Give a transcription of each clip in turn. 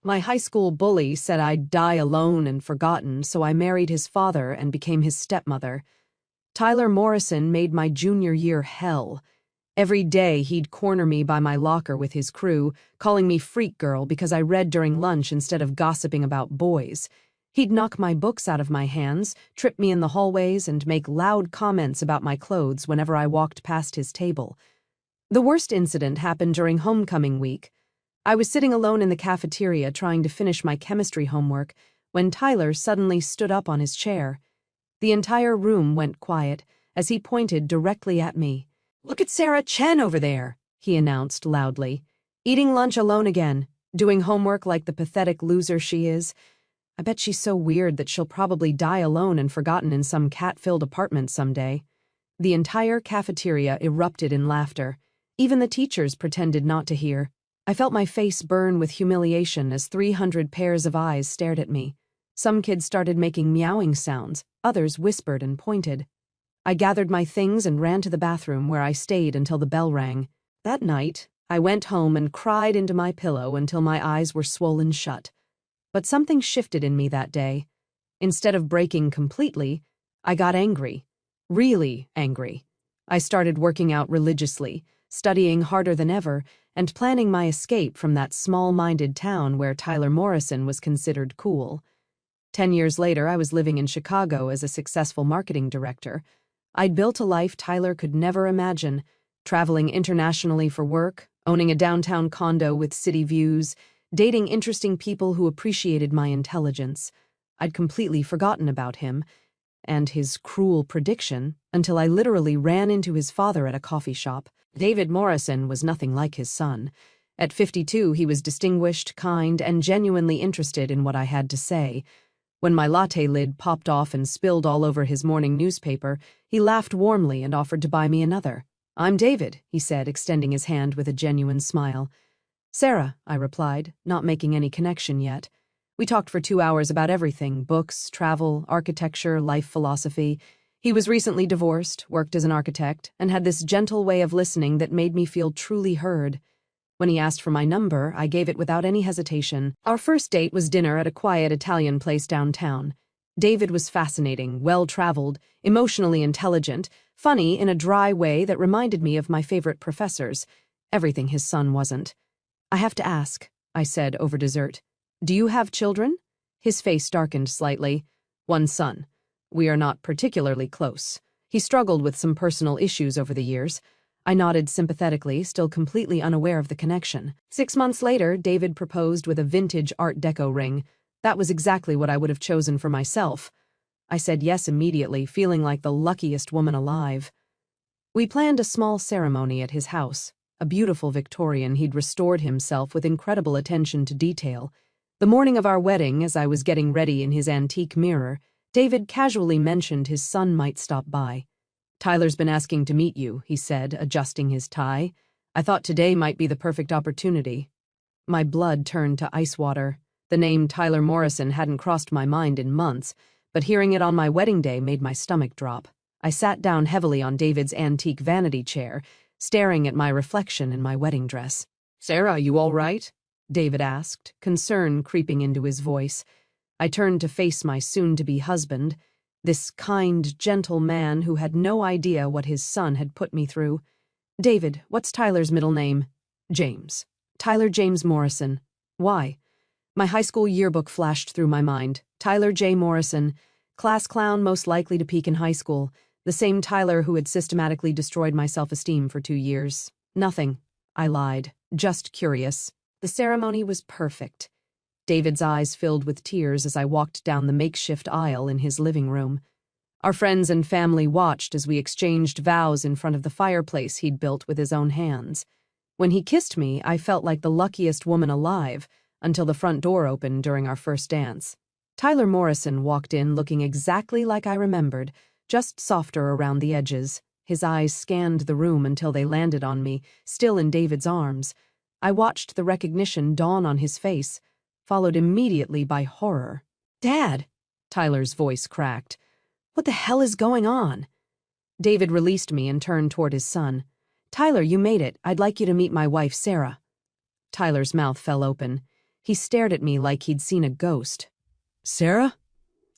My high school bully said I'd die alone and forgotten, so I married his father and became his stepmother. Tyler Morrison made my junior year hell. Every day he'd corner me by my locker with his crew, calling me freak girl because I read during lunch instead of gossiping about boys. He'd knock my books out of my hands, trip me in the hallways, and make loud comments about my clothes whenever I walked past his table. The worst incident happened during homecoming week. I was sitting alone in the cafeteria trying to finish my chemistry homework when Tyler suddenly stood up on his chair. The entire room went quiet as he pointed directly at me. "Look at Sarah Chen over there," he announced loudly. "Eating lunch alone again, doing homework like the pathetic loser she is. I bet she's so weird that she'll probably die alone and forgotten in some cat-filled apartment someday." The entire cafeteria erupted in laughter. Even the teachers pretended not to hear. I felt my face burn with humiliation as 300 pairs of eyes stared at me. Some kids started making meowing sounds, others whispered and pointed. I gathered my things and ran to the bathroom where I stayed until the bell rang. That night, I went home and cried into my pillow until my eyes were swollen shut. But something shifted in me that day. Instead of breaking completely, I got angry. Really angry. I started working out religiously, studying harder than ever, and planning my escape from that small-minded town where Tyler Morrison was considered cool. 10 years later, I was living in Chicago as a successful marketing director. I'd built a life Tyler could never imagine, traveling internationally for work, owning a downtown condo with city views, dating interesting people who appreciated my intelligence. I'd completely forgotten about him and his cruel prediction until I literally ran into his father at a coffee shop. David Morrison was nothing like his son. At 52, he was distinguished, kind, and genuinely interested in what I had to say. When my latte lid popped off and spilled all over his morning newspaper, he laughed warmly and offered to buy me another. "I'm David," he said, extending his hand with a genuine smile. "Sarah," I replied, not making any connection yet. We talked for 2 hours about everything: books, travel, architecture, life philosophy. He was recently divorced, worked as an architect, and had this gentle way of listening that made me feel truly heard. When he asked for my number, I gave it without any hesitation. Our first date was dinner at a quiet Italian place downtown. David was fascinating, well-traveled, emotionally intelligent, funny in a dry way that reminded me of my favorite professors. Everything his son wasn't. "I have to ask," I said over dessert. "Do you have children?" His face darkened slightly. "One son. We are not particularly close. He struggled with some personal issues over the years." I nodded sympathetically, still completely unaware of the connection. 6 months later, David proposed with a vintage Art Deco ring. That was exactly what I would have chosen for myself. I said yes immediately, feeling like the luckiest woman alive. We planned a small ceremony at his house. A beautiful Victorian, he'd restored himself with incredible attention to detail. The morning of our wedding, as I was getting ready in his antique mirror, David casually mentioned his son might stop by. "Tyler's been asking to meet you," he said, adjusting his tie. "I thought today might be the perfect opportunity." My blood turned to ice water. The name Tyler Morrison hadn't crossed my mind in months, but hearing it on my wedding day made my stomach drop. I sat down heavily on David's antique vanity chair, staring at my reflection in my wedding dress. "Sarah, you all right?" David asked, concern creeping into his voice. I turned to face my soon-to-be husband, this kind, gentle man who had no idea what his son had put me through. "David, what's Tyler's middle name?" "James. Tyler James Morrison." "Why?" My high school yearbook flashed through my mind. Tyler J. Morrison, class clown most likely to peak in high school, the same Tyler who had systematically destroyed my self-esteem for 2 years. "Nothing," I lied, "just curious." The ceremony was perfect. David's eyes filled with tears as I walked down the makeshift aisle in his living room. Our friends and family watched as we exchanged vows in front of the fireplace he'd built with his own hands. When he kissed me, I felt like the luckiest woman alive, until the front door opened during our first dance. Tyler Morrison walked in looking exactly like I remembered, just softer around the edges. His eyes scanned the room until they landed on me, still in David's arms. I watched the recognition dawn on his face, followed immediately by horror. "Dad!" Tyler's voice cracked. "What the hell is going on?" David released me and turned toward his son. "Tyler, you made it. I'd like you to meet my wife, Sarah." Tyler's mouth fell open. He stared at me like he'd seen a ghost. "Sarah?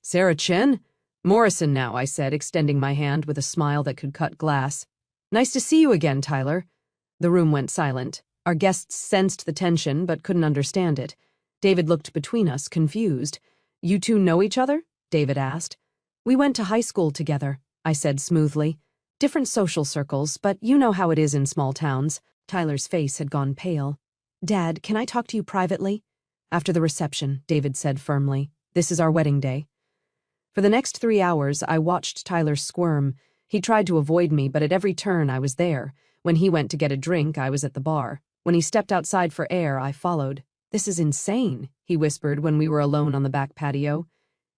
Sarah Chen?" "Morrison now," I said, extending my hand with a smile that could cut glass. "Nice to see you again, Tyler." The room went silent. Our guests sensed the tension but couldn't understand it. David looked between us, confused. "You two know each other?" David asked. "We went to high school together," I said smoothly. "Different social circles, but you know how it is in small towns." Tyler's face had gone pale. "Dad, can I talk to you privately?" "After the reception," David said firmly. "This is our wedding day." For the next 3 hours, I watched Tyler squirm. He tried to avoid me, but at every turn I was there. When he went to get a drink, I was at the bar. When he stepped outside for air, I followed. "This is insane," he whispered when we were alone on the back patio.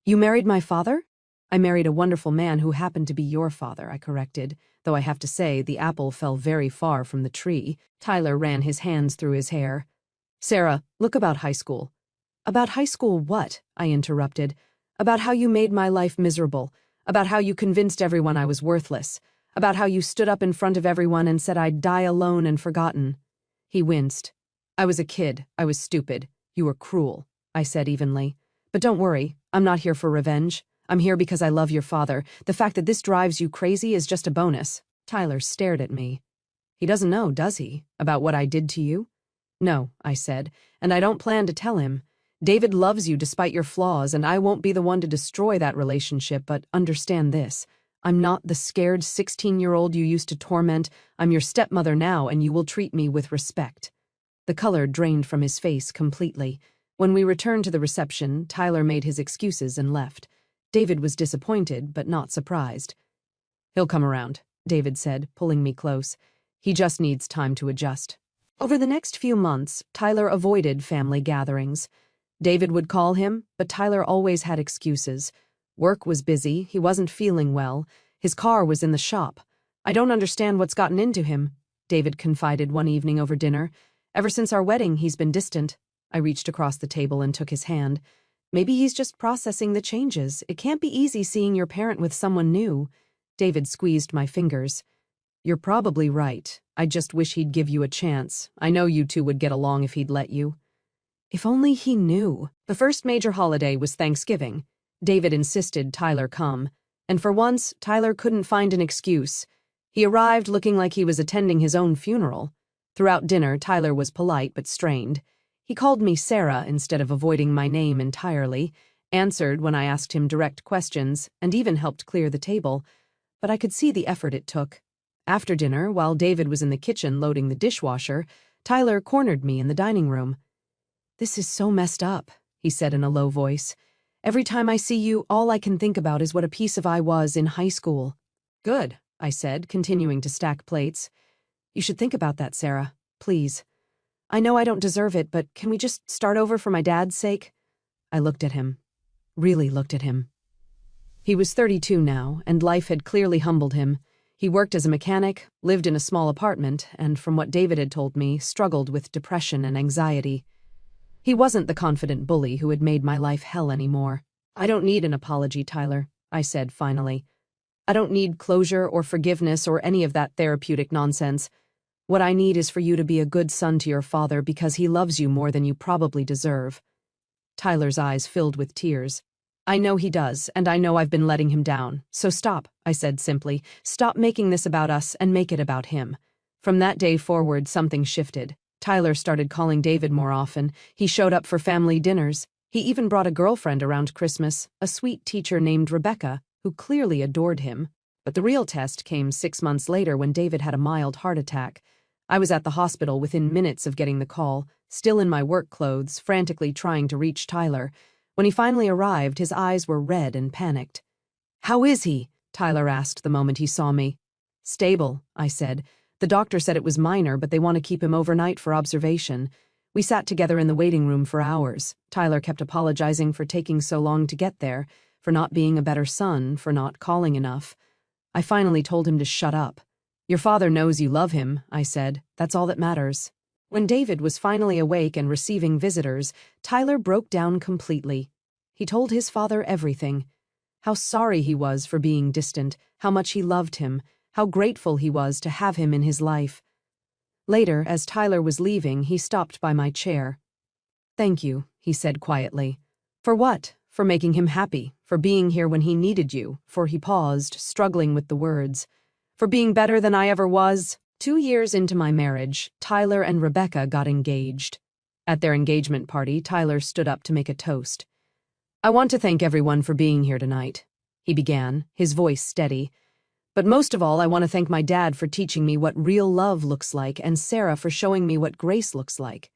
"You married my father?" "I married a wonderful man who happened to be your father," I corrected, though I have to say the apple fell very far from the tree. Tyler ran his hands through his hair. "Sarah, look about high school." "About high school what?" I interrupted. "About how you made my life miserable, about how you convinced everyone I was worthless, about how you stood up in front of everyone and said I'd die alone and forgotten." He winced. "I was a kid. I was stupid. You were cruel," I said evenly. "But don't worry, I'm not here for revenge. I'm here because I love your father. The fact that this drives you crazy is just a bonus." Tyler stared at me. "He doesn't know, does he, about what I did to you?" "No," I said, "and I don't plan to tell him. David loves you despite your flaws, and I won't be the one to destroy that relationship, but understand this. I'm not the scared 16-year-old you used to torment. I'm your stepmother now, and you will treat me with respect." The color drained from his face completely. When we returned to the reception, Tyler made his excuses and left. David was disappointed, but not surprised. "He'll come around," David said, pulling me close. "He just needs time to adjust." Over the next few months, Tyler avoided family gatherings. David would call him, but Tyler always had excuses. Work was busy, he wasn't feeling well, his car was in the shop. "I don't understand what's gotten into him," David confided one evening over dinner. "Ever since our wedding, he's been distant." I reached across the table and took his hand. "Maybe he's just processing the changes. It can't be easy seeing your parent with someone new." David squeezed my fingers. "You're probably right. I just wish he'd give you a chance. I know you two would get along if he'd let you." If only he knew. The first major holiday was Thanksgiving. David insisted Tyler come, and for once, Tyler couldn't find an excuse. He arrived looking like he was attending his own funeral. Throughout dinner, Tyler was polite but strained. He called me Sarah instead of avoiding my name entirely, answered when I asked him direct questions, and even helped clear the table. But I could see the effort it took. After dinner, while David was in the kitchen loading the dishwasher, Tyler cornered me in the dining room. "This is so messed up," he said in a low voice. "Every time I see you, all I can think about is what a piece of I was in high school." "Good," I said, continuing to stack plates. "You should think about that, Sarah. Please. I know I don't deserve it, but can we just start over for my dad's sake?" I looked at him. Really looked at him. He was 32 now, and life had clearly humbled him. He worked as a mechanic, lived in a small apartment, and from what David had told me, struggled with depression and anxiety. He wasn't the confident bully who had made my life hell anymore. "I don't need an apology, Tyler," I said finally. "I don't need closure or forgiveness or any of that therapeutic nonsense. What I need is for you to be a good son to your father because he loves you more than you probably deserve." Tyler's eyes filled with tears. "I know he does, and I know I've been letting him down. So stop," I said simply. "Stop making this about us and make it about him." From that day forward, something shifted. Tyler started calling David more often. He showed up for family dinners. He even brought a girlfriend around Christmas, a sweet teacher named Rebecca, who clearly adored him. But the real test came 6 months later when David had a mild heart attack. I was at the hospital within minutes of getting the call, still in my work clothes, frantically trying to reach Tyler. When he finally arrived, his eyes were red and panicked. "How is he?" Tyler asked the moment he saw me. "Stable," I said. "The doctor said it was minor, but they want to keep him overnight for observation." We sat together in the waiting room for hours. Tyler kept apologizing for taking so long to get there, for not being a better son, for not calling enough. I finally told him to shut up. "Your father knows you love him," I said. "That's all that matters." When David was finally awake and receiving visitors, Tyler broke down completely. He told his father everything. How sorry he was for being distant, how much he loved him, how grateful he was to have him in his life. Later, as Tyler was leaving, he stopped by my chair. Thank you, he said quietly. For what? For making him happy, for being here when he needed you, for he paused, struggling with the words. For being better than I ever was. 2 years into my marriage, Tyler and Rebecca got engaged. At their engagement party, Tyler stood up to make a toast. I want to thank everyone for being here tonight, he began, his voice steady. But most of all, I want to thank my dad for teaching me what real love looks like and Sarah for showing me what grace looks like.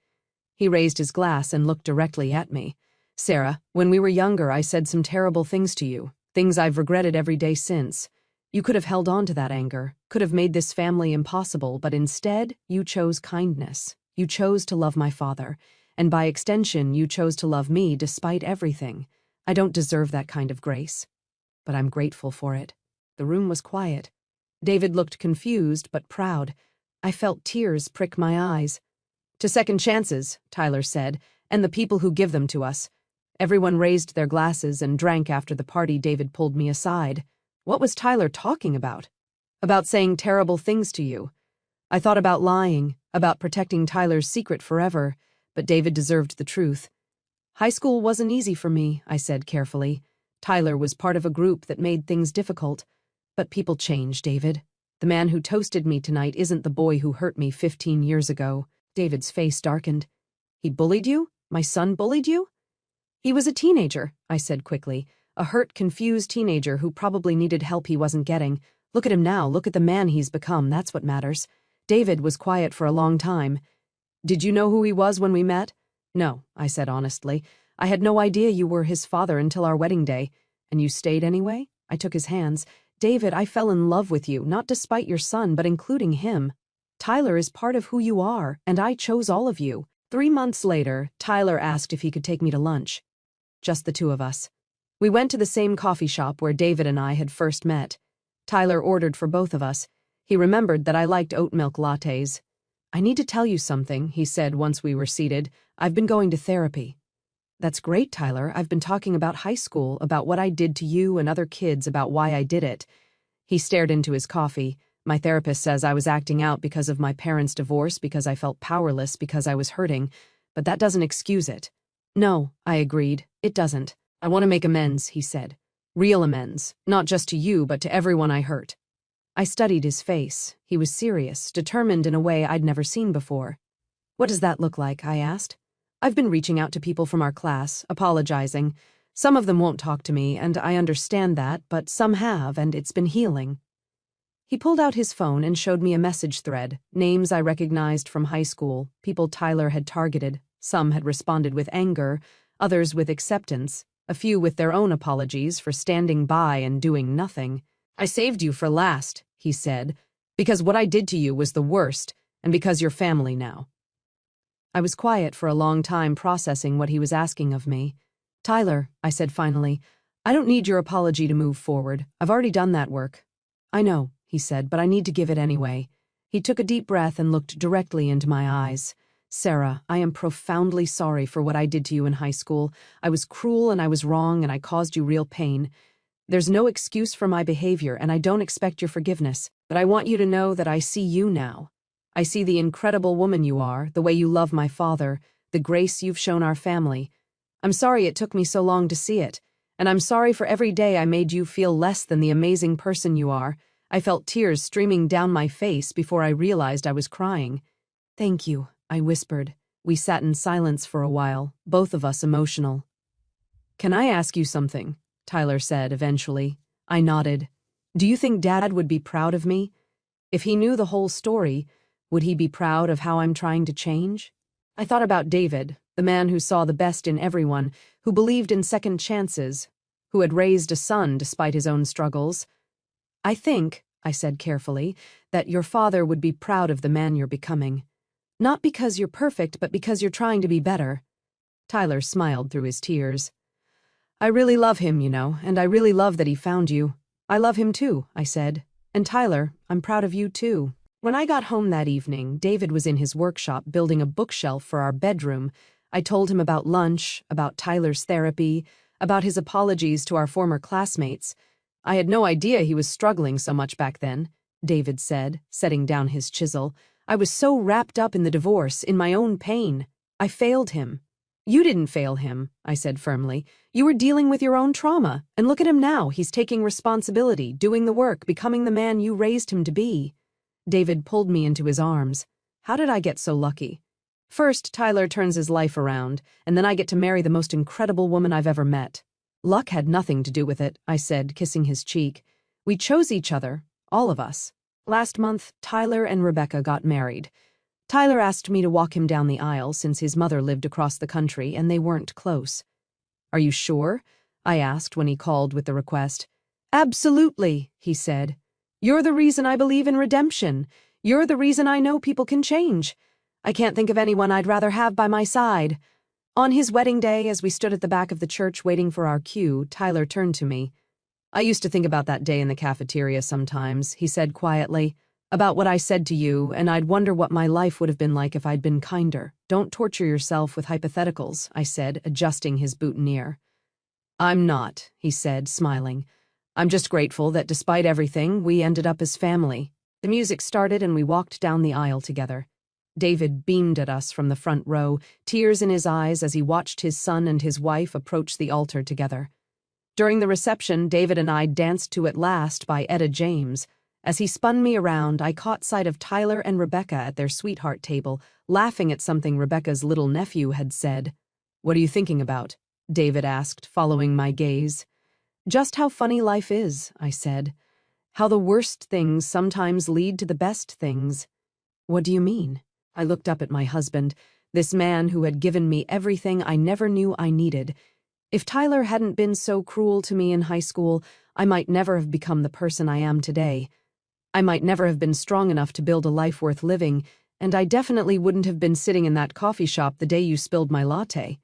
He raised his glass and looked directly at me. Sarah, when we were younger, I said some terrible things to you, things I've regretted every day since. You could have held on to that anger, could have made this family impossible, but instead, you chose kindness. You chose to love my father, and by extension, you chose to love me despite everything. I don't deserve that kind of grace, but I'm grateful for it. The room was quiet. David looked confused but proud. I felt tears prick my eyes. To second chances, Tyler said, and the people who give them to us. Everyone raised their glasses and drank after the party. David pulled me aside. What was Tyler talking about? About saying terrible things to you. I thought about lying, about protecting Tyler's secret forever, but David deserved the truth. High school wasn't easy for me, I said carefully. Tyler was part of a group that made things difficult. But people change, David. The man who toasted me tonight isn't the boy who hurt me 15 years ago. David's face darkened. He bullied you? My son bullied you? He was a teenager, I said quickly. A hurt, confused teenager who probably needed help he wasn't getting. Look at him now, look at the man he's become, that's what matters. David was quiet for a long time. Did you know who he was when we met? No, I said honestly. I had no idea you were his father until our wedding day. And you stayed anyway? I took his hands. David, I fell in love with you, not despite your son, but including him. Tyler is part of who you are, and I chose all of you. 3 months later, Tyler asked if he could take me to lunch. Just the two of us. We went to the same coffee shop where David and I had first met. Tyler ordered for both of us. He remembered that I liked oat milk lattes. I need to tell you something, he said once we were seated. I've been going to therapy. That's great, Tyler. I've been talking about high school, about what I did to you and other kids, about why I did it. He stared into his coffee. My therapist says I was acting out because of my parents' divorce, because I felt powerless, because I was hurting. But that doesn't excuse it. No, I agreed. It doesn't. I want to make amends, he said. Real amends. Not just to you, but to everyone I hurt. I studied his face. He was serious, determined in a way I'd never seen before. What does that look like? I asked. I've been reaching out to people from our class, apologizing. Some of them won't talk to me, and I understand that, but some have, and it's been healing. He pulled out his phone and showed me a message thread, names I recognized from high school, people Tyler had targeted. Some had responded with anger, others with acceptance, a few with their own apologies for standing by and doing nothing. I saved you for last, he said, because what I did to you was the worst, and because you're family now. I was quiet for a long time, processing what he was asking of me. Tyler, I said finally, I don't need your apology to move forward. I've already done that work. I know, he said, but I need to give it anyway. He took a deep breath and looked directly into my eyes. Sarah, I am profoundly sorry for what I did to you in high school. I was cruel and I was wrong and I caused you real pain. There's no excuse for my behavior and I don't expect your forgiveness, but I want you to know that I see you now. I see the incredible woman you are, the way you love my father, the grace you've shown our family. I'm sorry it took me so long to see it, and I'm sorry for every day I made you feel less than the amazing person you are. I felt tears streaming down my face before I realized I was crying. Thank you, I whispered. We sat in silence for a while, both of us emotional. Can I ask you something? Tyler said eventually. I nodded. Do you think Dad would be proud of me? If he knew the whole story, would he be proud of how I'm trying to change? I thought about David, the man who saw the best in everyone, who believed in second chances, who had raised a son despite his own struggles. I think, I said carefully, that your father would be proud of the man you're becoming. Not because you're perfect, but because you're trying to be better. Tyler smiled through his tears. I really love him, you know, and I really love that he found you. I love him too, I said. And Tyler, I'm proud of you too. When I got home that evening, David was in his workshop building a bookshelf for our bedroom. I told him about lunch, about Tyler's therapy, about his apologies to our former classmates. I had no idea he was struggling so much back then, David said, setting down his chisel. I was so wrapped up in the divorce, in my own pain. I failed him. You didn't fail him, I said firmly. You were dealing with your own trauma, and look at him now. He's taking responsibility, doing the work, becoming the man you raised him to be. David pulled me into his arms. How did I get so lucky? First, Tyler turns his life around, and then I get to marry the most incredible woman I've ever met. Luck had nothing to do with it, I said, kissing his cheek. We chose each other, all of us. Last month, Tyler and Rebecca got married. Tyler asked me to walk him down the aisle since his mother lived across the country and they weren't close. Are you sure? I asked when he called with the request. Absolutely, he said. You're the reason I believe in redemption. You're the reason I know people can change. I can't think of anyone I'd rather have by my side. On his wedding day, as we stood at the back of the church waiting for our cue, Tyler turned to me. I used to think about that day in the cafeteria sometimes, he said quietly. About what I said to you, and I'd wonder what my life would have been like if I'd been kinder. Don't torture yourself with hypotheticals, I said, adjusting his boutonniere. I'm not, he said, smiling. I'm just grateful that despite everything, we ended up as family. The music started and we walked down the aisle together. David beamed at us from the front row, tears in his eyes as he watched his son and his wife approach the altar together. During the reception, David and I danced to At Last by Etta James. As he spun me around, I caught sight of Tyler and Rebecca at their sweetheart table, laughing at something Rebecca's little nephew had said. What are you thinking about? David asked, following my gaze. Just how funny life is, I said. How the worst things sometimes lead to the best things. What do you mean? I looked up at my husband, this man who had given me everything I never knew I needed. If Tyler hadn't been so cruel to me in high school, I might never have become the person I am today. I might never have been strong enough to build a life worth living, and I definitely wouldn't have been sitting in that coffee shop the day you spilled my latte.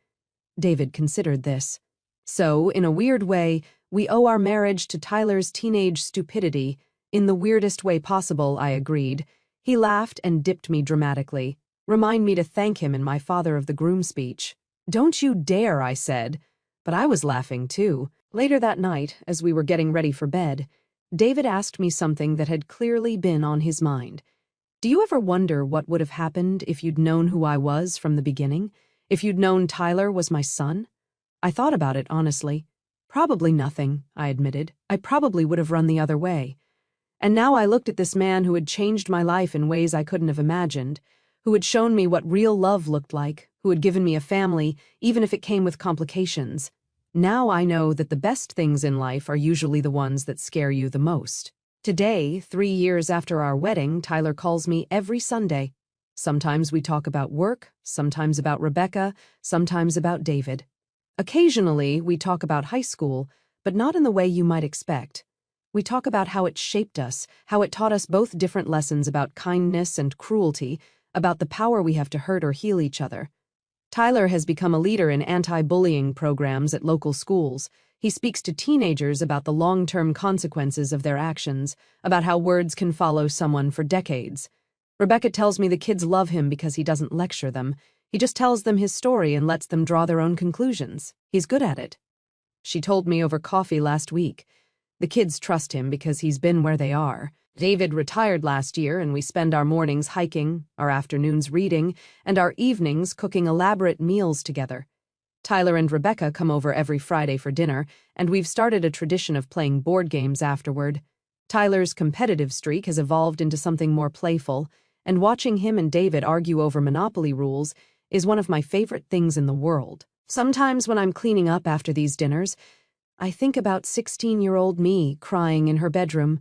David considered this. So, in a weird way, we owe our marriage to Tyler's teenage stupidity. In the weirdest way possible, I agreed. He laughed and dipped me dramatically. Remind me to thank him in my father of the groom speech. Don't you dare, I said. But I was laughing too. Later that night, as we were getting ready for bed, David asked me something that had clearly been on his mind. Do you ever wonder what would have happened if you'd known who I was from the beginning? If you'd known Tyler was my son? I thought about it, honestly. Probably nothing, I admitted. I probably would have run the other way. And now I looked at this man who had changed my life in ways I couldn't have imagined, who had shown me what real love looked like, who had given me a family, even if it came with complications. Now I know that the best things in life are usually the ones that scare you the most. Today, 3 years after our wedding, Tyler calls me every Sunday. Sometimes we talk about work, sometimes about Rebecca, sometimes about David. Occasionally, we talk about high school, but not in the way you might expect. We talk about how it shaped us, how it taught us both different lessons about kindness and cruelty, about the power we have to hurt or heal each other. Tyler has become a leader in anti-bullying programs at local schools. He speaks to teenagers about the long-term consequences of their actions, about how words can follow someone for decades. Rebecca tells me the kids love him because he doesn't lecture them. He just tells them his story and lets them draw their own conclusions. He's good at it. She told me over coffee last week. The kids trust him because he's been where they are. David retired last year, and we spend our mornings hiking, our afternoons reading, and our evenings cooking elaborate meals together. Tyler and Rebecca come over every Friday for dinner, and we've started a tradition of playing board games afterward. Tyler's competitive streak has evolved into something more playful, and watching him and David argue over Monopoly rules is one of my favorite things in the world. Sometimes when I'm cleaning up after these dinners, I think about 16-year-old me crying in her bedroom,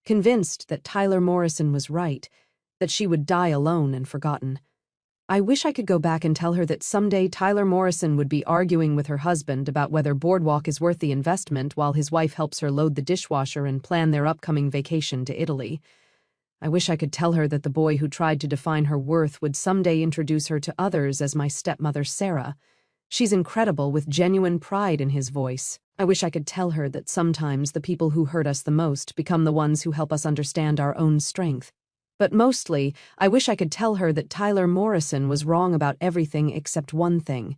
convinced that Tyler Morrison was right, that she would die alone and forgotten. I wish I could go back and tell her that someday Tyler Morrison would be arguing with her husband about whether Boardwalk is worth the investment while his wife helps her load the dishwasher and plan their upcoming vacation to Italy. I wish I could tell her that the boy who tried to define her worth would someday introduce her to others as my stepmother Sarah. She's incredible, with genuine pride in his voice. I wish I could tell her that sometimes the people who hurt us the most become the ones who help us understand our own strength. But mostly, I wish I could tell her that Tyler Morrison was wrong about everything except one thing.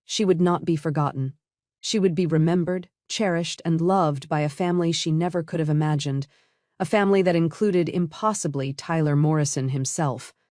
She would not be forgotten. She would be remembered, cherished, and loved by a family she never could have imagined, a family that included, impossibly, Tyler Morrison himself.